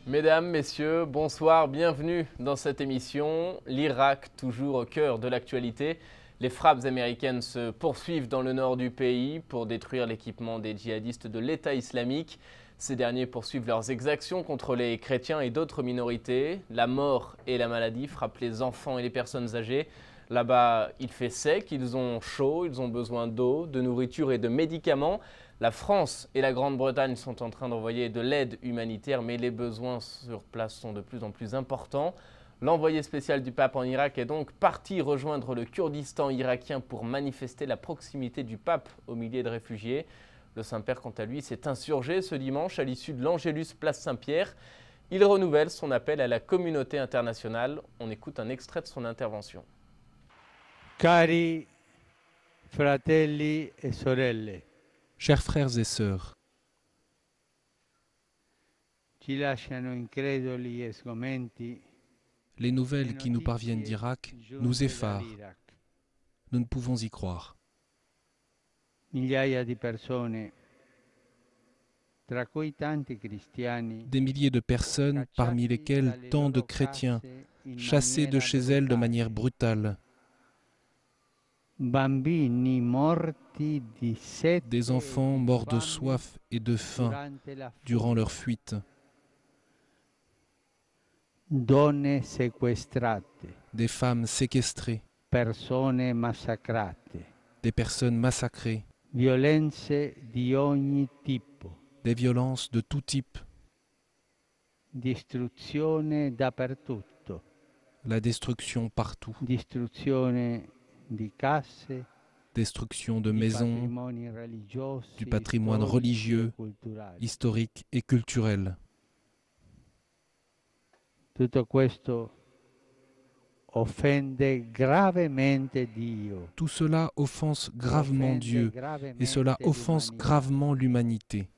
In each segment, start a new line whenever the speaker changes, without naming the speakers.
Mesdames, messieurs, bonsoir, bienvenue dans cette émission. L'Irak, toujours au cœur de l'actualité. Les frappes américaines se poursuivent dans le nord du pays pour détruire l'équipement des djihadistes de l'État islamique. Ces derniers poursuivent leurs exactions contre les chrétiens et d'autres minorités. La mort et la maladie frappent les enfants et les personnes âgées. Là-bas, il fait sec, ils ont chaud, ils ont besoin d'eau, de nourriture et de médicaments. La France et la Grande-Bretagne sont en train d'envoyer de l'aide humanitaire, mais les besoins sur place sont de plus en plus importants. L'envoyé spécial du pape en Irak est donc parti rejoindre le Kurdistan irakien pour manifester la proximité du pape aux milliers de réfugiés. Le Saint-Père, quant à lui, s'est insurgé ce dimanche à l'issue de l'Angélus place Saint-Pierre. Il renouvelle son appel à la communauté internationale. On écoute un extrait de son intervention.
Cari fratelli e sorelle,
Chers frères et sœurs,
ci lasciano increduli e sgomenti
les nouvelles qui nous parviennent d'Irak nous effarent. Nous ne pouvons y croire.
Migliaia di persone, tra cui tanti cristiani,
Des milliers de personnes, parmi lesquelles tant de chrétiens, chassés de chez elles de manière brutale,
bambini morti di sete
des enfants morts de soif et de faim
durante la
durant leur fuite,
donne sequestrate,
des femmes séquestrées,
persone massacrate,
des personnes massacrées,
violenze di ogni tipo,
des violences de tout type,
distruzione dappertutto,
la destruction partout,
distruzione di case,
destruction de
di
maisons,
patrimoni religiosi,
du patrimoine
storici e
religieux,
culturali.
historique et culturel.
Tutto questo offende gravemente Dio.
Tout cela offense gravement
offende
Dieu et cela
gravemente
offense
l'umanità.
gravement l'humanité.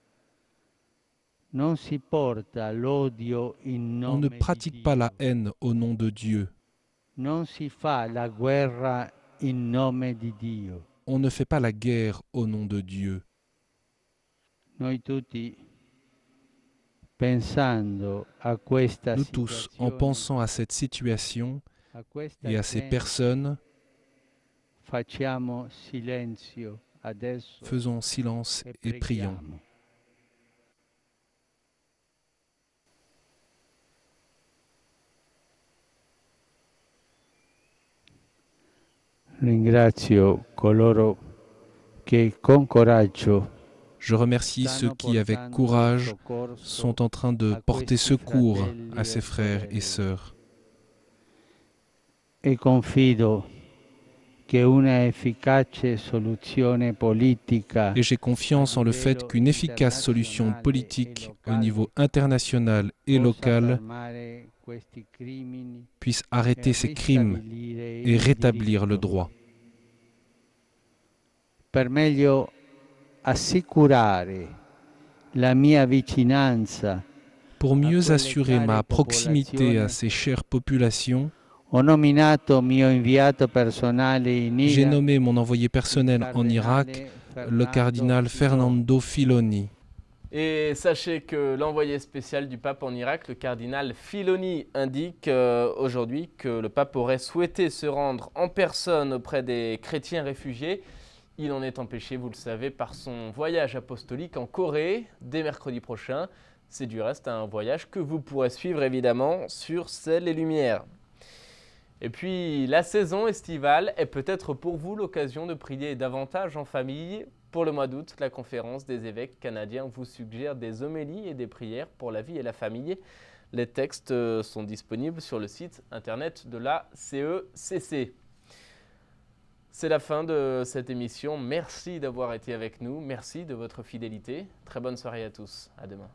Non si porta l'odio in
On ne
nome
pratique
di
pas la
Dio.
haine au nom de Dieu.
Non si fa la guerra in nome di Dio.
On ne fait pas la guerre au nom de Dieu.
Noi tutti, pensando a questa
Nous tous, en
situazione,
pensant à cette situation
a questa
et à ces
gente,
personnes,
facciamo silenzio adesso
faisons silence
e
et prions.
preghiamo. Ringrazio coloro che con coraggio
Je remercie ceux qui, avec courage, sont en train de porter secours à ces frères et sœurs.
e confido che una efficace soluzione politica
Et j'ai confiance en le fait qu'une efficace solution politique au niveau international et local puisse arrêter ces crimes et rétablir le droit.
per meglio assicurare la mia vicinanza
Pour mieux assurer ma proximité à ces chères populations,
ho nominato mio inviato personale in
j'ai
Irak,
nommé mon envoyé personnel en Irak, le cardinal Fernando Filoni.
Et sachez que l'envoyé spécial du pape en Irak, le cardinal Filoni, indique aujourd'hui que le pape aurait souhaité se rendre en personne auprès des chrétiens réfugiés. Il en est empêché, vous le savez, par son voyage apostolique en Corée dès mercredi prochain. C'est du reste un voyage que vous pourrez suivre évidemment sur Ciel et Lumière. Et puis la saison estivale est peut-être pour vous l'occasion de prier davantage en famille. Pour le mois d'août, la conférence des évêques canadiens vous suggère des homélies et des prières pour la vie et la famille. Les textes sont disponibles sur le site internet de la CECC. C'est la fin de cette émission. Merci d'avoir été avec nous. Merci de votre fidélité. Très bonne soirée à tous. À demain.